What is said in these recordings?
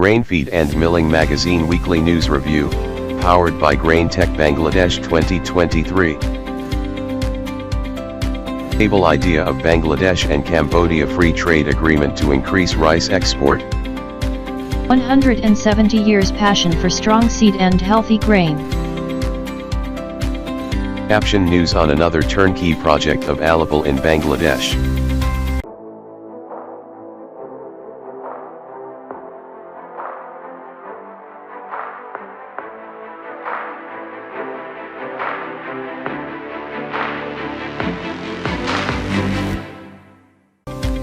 Grain Feed and Milling Magazine Weekly News Review, powered by Grain Tech Bangladesh 2023. Stable idea of Bangladesh and Cambodia Free Trade Agreement to increase rice export. 170 years passion for strong seed and healthy grain. Caption news on another turnkey project of Alipal in Bangladesh.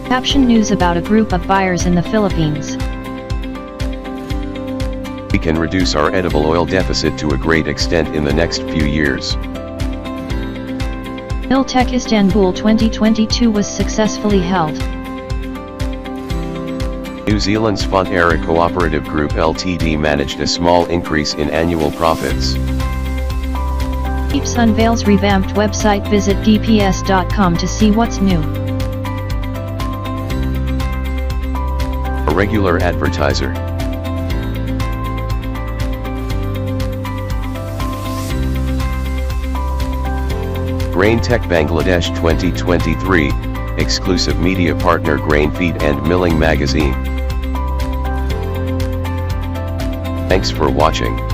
Caption news about a group of buyers in the Philippines. We can reduce our edible oil deficit to a great extent in the next few years. Iltech Istanbul 2022 was successfully held. New Zealand's Fonterra Cooperative Group Ltd managed a small increase in annual profits. Keeps unveils revamped website. Visit dps.com to see what's new. A regular advertiser. Grain Tech Bangladesh 2023, exclusive media partner Grain Feed and Milling Magazine. Thanks for watching.